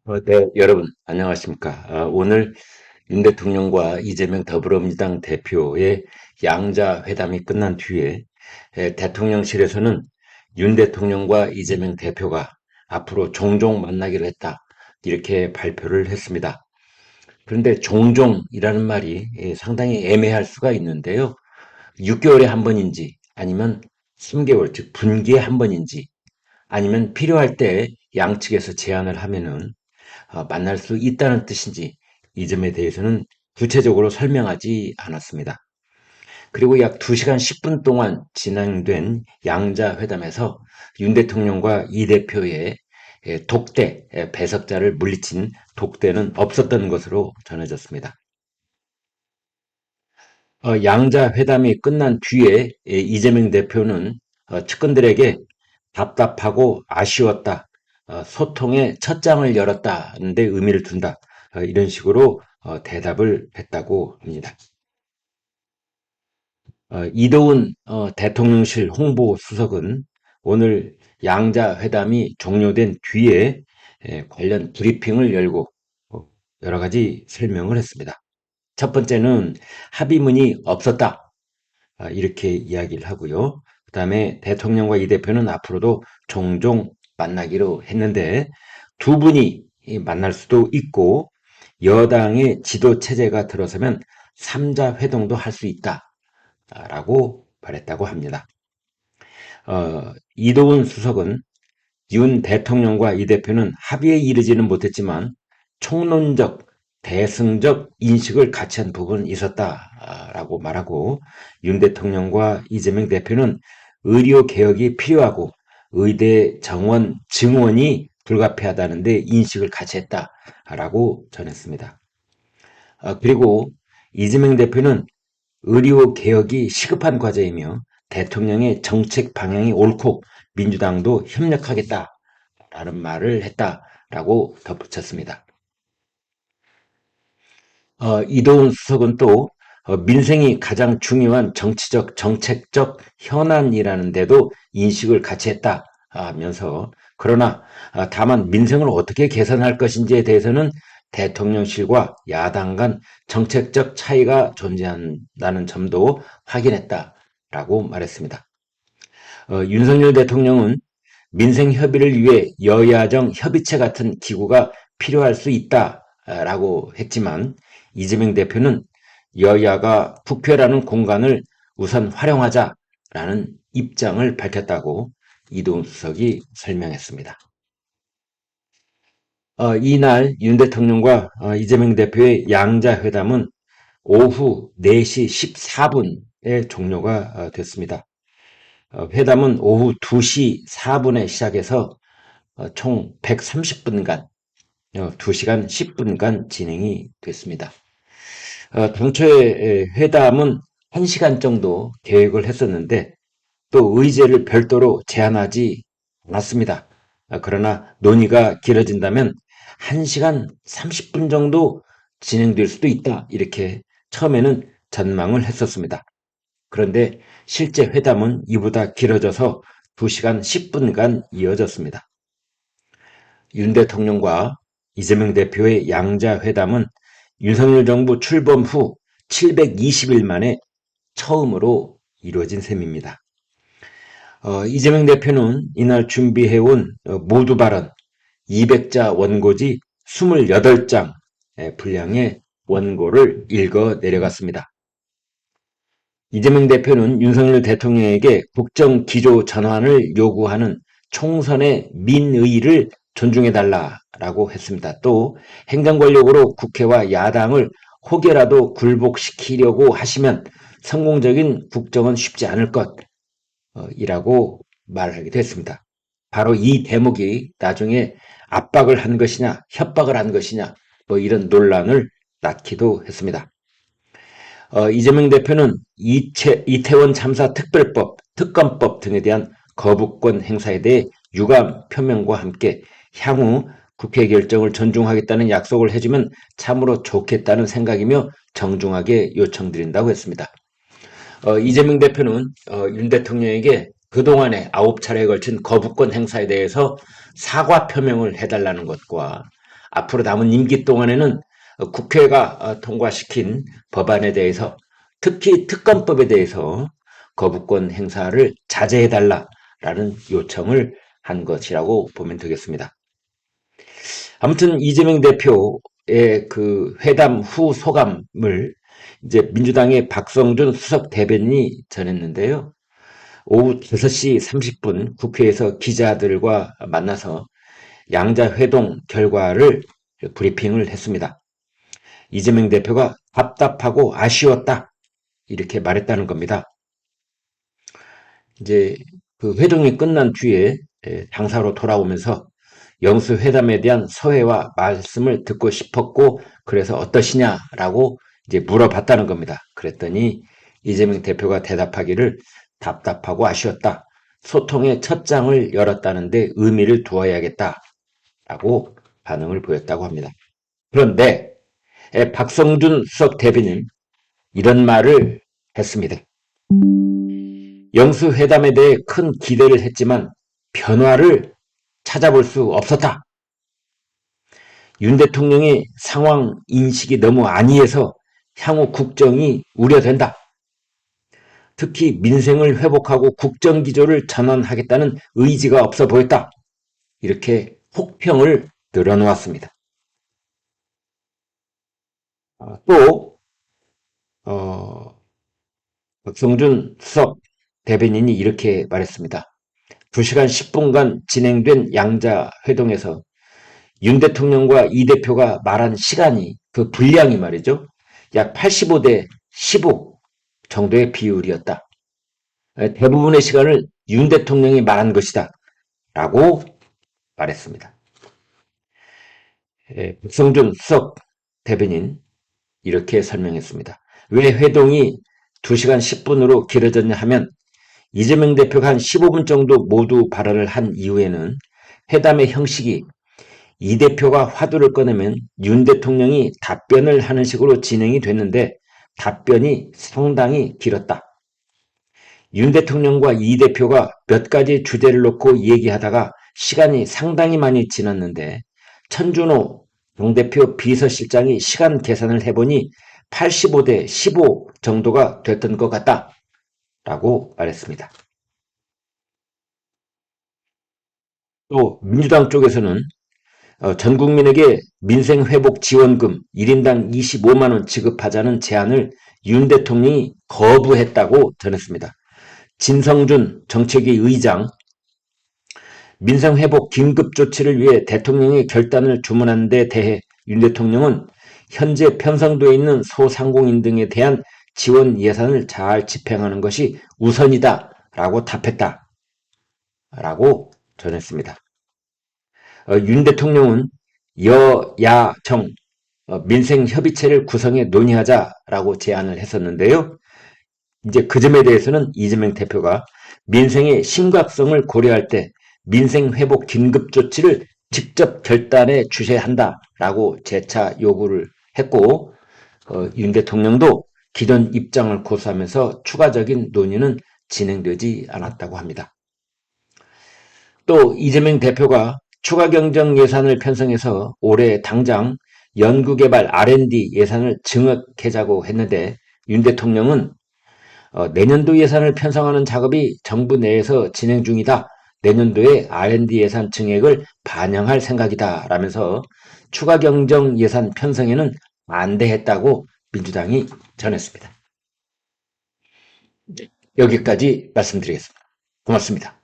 네, 여러분, 안녕하십니까. 오늘 윤 대통령과 이재명 더불어민주당 대표의 양자 회담이 끝난 뒤에 대통령실에서는 윤 대통령과 이재명 대표가 앞으로 종종 만나기로 했다. 이렇게 발표를 했습니다. 그런데 종종이라는 말이 상당히 애매할 수가 있는데요. 6개월에 한 번인지 아니면 3개월, 즉 분기에 한 번인지 아니면 필요할 때 양측에서 제안을 하면은 만날 수 있다는 뜻인지 이 점에 대해서는 구체적으로 설명하지 않았습니다. 그리고 약 2시간 10분 동안 진행된 양자 회담에서 윤 대통령과 이 대표의 독대, 배석자를 물리친 독대는 없었던 것으로 전해졌습니다. 양자 회담이 끝난 뒤에 이재명 대표는 측근들에게 답답하고 아쉬웠다. 소통의 첫 장을 열었다는 데 의미를 둔다. 이런 식으로 대답을 했다고 합니다. 이도훈 대통령실 홍보수석은 오늘 양자 회담이 종료된 뒤에 관련 브리핑을 열고 여러 가지 설명을 했습니다. 첫 번째는 합의문이 없었다. 이렇게 이야기를 하고요. 그 다음에 대통령과 이 대표는 앞으로도 종종 만나기로 했는데 두 분이 만날 수도 있고 여당의 지도 체제가 들어서면 3자 회동도 할 수 있다라고 말했다고 합니다. 이도훈 수석은 윤 대통령과 이 대표는 합의에 이르지는 못했지만 총론적, 대승적 인식을 같이 한 부분이 있었다라고 말하고 윤 대통령과 이재명 대표는 의료 개혁이 필요하고 의대 정원 증원이 불가피하다는 데 인식을 같이 했다라고 전했습니다. 그리고 이재명 대표는 의료 개혁이 시급한 과제이며 대통령의 정책 방향이 옳고 민주당도 협력하겠다라는 말을 했다라고 덧붙였습니다. 이도훈 수석은 또 민생이 가장 중요한 정치적, 정책적 현안이라는 데도 인식을 같이 했다 하면서 그러나 다만 민생을 어떻게 개선할 것인지에 대해서는 대통령실과 야당 간 정책적 차이가 존재한다는 점도 확인했다라고 말했습니다. 윤석열 대통령은 민생 협의를 위해 여야정 협의체 같은 기구가 필요할 수 있다라고 했지만 이재명 대표는 여야가 부패라는 공간을 우선 활용하자라는 입장을 밝혔다고 이동훈 수석이 설명했습니다. 이날 윤 대통령과 이재명 대표의 양자 회담은 오후 4시 14분에 종료가 됐습니다. 회담은 오후 2시 4분에 시작해서 총 130분간 2시간 10분간 진행이 됐습니다. 당초에 회담은 1시간 정도 계획을 했었는데 또 의제를 별도로 제한하지 않았습니다. 그러나 논의가 길어진다면 1시간 30분 정도 진행될 수도 있다. 이렇게 처음에는 전망을 했었습니다. 그런데 실제 회담은 이보다 길어져서 2시간 10분간 이어졌습니다. 윤 대통령과 이재명 대표의 양자 회담은 윤석열 정부 출범 후 720일 만에 처음으로 이루어진 셈입니다. 이재명 대표는 이날 준비해온 모두 발언 200자 원고지 28장 분량의 원고를 읽어 내려갔습니다. 이재명 대표는 윤석열 대통령에게 국정 기조 전환을 요구하는 총선의 민의를 존중해달라고 했습니다. 또 행정권력으로 국회와 야당을 혹여라도 굴복시키려고 하시면 성공적인 국정은 쉽지 않을 것이라고 말하기도 했습니다. 바로 이 대목이 나중에 압박을 한 것이냐 협박을 한 것이냐 이런 논란을 낳기도 했습니다. 이재명 대표는 이태원 참사 특별법, 특검법 등에 대한 거부권 행사에 대해 유감 표명과 함께 향후 국회 결정을 존중하겠다는 약속을 해주면 참으로 좋겠다는 생각이며 정중하게 요청드린다고 했습니다. 이재명 대표는 윤 대통령에게 그동안에 9차례에 걸친 거부권 행사에 대해서 사과 표명을 해달라는 것과 앞으로 남은 임기 동안에는 국회가 통과시킨 법안에 대해서 특히 특검법에 대해서 거부권 행사를 자제해달라라는 요청을 한 것이라고 보면 되겠습니다. 아무튼 이재명 대표의 그 회담 후 소감을 이제 민주당의 박성준 수석 대변인이 전했는데요. 오후 5시 30분 국회에서 기자들과 만나서 양자 회동 결과를 브리핑을 했습니다. 이재명 대표가 답답하고 아쉬웠다 이렇게 말했다는 겁니다. 이제 그 회동이 끝난 뒤에 당사로 돌아오면서 영수 회담에 대한 서회와 말씀을 듣고 싶었고 그래서 어떠시냐라고 이제 물어봤다는 겁니다. 그랬더니 이재명 대표가 대답하기를 답답하고 아쉬웠다. 소통의 첫 장을 열었다는데 의미를 두어야겠다라고 반응을 보였다고 합니다. 그런데 박성준 수석 대변인 이런 말을 했습니다. 영수 회담에 대해 큰 기대를 했지만 변화를 찾아볼 수 없었다. 윤 대통령의 상황 인식이 너무 안이해서 향후 국정이 우려된다. 특히 민생을 회복하고 국정기조를 전환하겠다는 의지가 없어 보였다. 이렇게 혹평을 늘어놓았습니다. 또 박성준 수석 대변인이 이렇게 말했습니다. 2시간 10분간 진행된 양자 회동에서 윤 대통령과 이 대표가 말한 시간이 그 분량이 말이죠. 약 85대 15 정도의 비율이었다. 대부분의 시간을 윤 대통령이 말한 것이다. 라고 말했습니다. 박성준 수석 대변인 이렇게 설명했습니다. 왜 회동이 2시간 10분으로 길어졌냐 하면 이재명 대표가 한 15분 정도 모두 발언을 한 이후에는 회담의 형식이 이 대표가 화두를 꺼내면 윤 대통령이 답변을 하는 식으로 진행이 됐는데 답변이 상당히 길었다. 윤 대통령과 이 대표가 몇 가지 주제를 놓고 얘기하다가 시간이 상당히 많이 지났는데 천준호 당대표 비서실장이 시간 계산을 해보니 85대 15 정도가 됐던 것 같다. 라고 말했습니다. 또 민주당 쪽에서는 전 국민에게 민생회복 지원금 1인당 25만 원 지급하자는 제안을 윤 대통령이 거부했다고 전했습니다. 진성준 정책위 의장 민생회복 긴급조치를 위해 대통령의 결단을 주문한 데 대해 윤 대통령은 현재 편성되어 있는 소상공인 등에 대한 지원 예산을 잘 집행하는 것이 우선이다 라고 답했다 라고 전했습니다. 윤 대통령은 여야정 민생협의체를 구성해 논의하자라고 제안을 했었는데요. 이제 그 점에 대해서는 이재명 대표가 민생의 심각성을 고려할 때 민생회복 긴급조치를 직접 결단해 주셔야 한다라고 재차 요구를 했고 윤 대통령도 기존 입장을 고수하면서 추가적인 논의는 진행되지 않았다고 합니다. 또 이재명 대표가 추가 경정 예산을 편성해서 올해 당장 연구개발 R&D 예산을 증액하자고 했는데 윤 대통령은 내년도 예산을 편성하는 작업이 정부 내에서 진행 중이다. 내년도에 R&D 예산 증액을 반영할 생각이다. 라면서 추가 경정 예산 편성에는 반대했다고 민주당이 전했습니다. 여기까지 말씀드리겠습니다. 고맙습니다.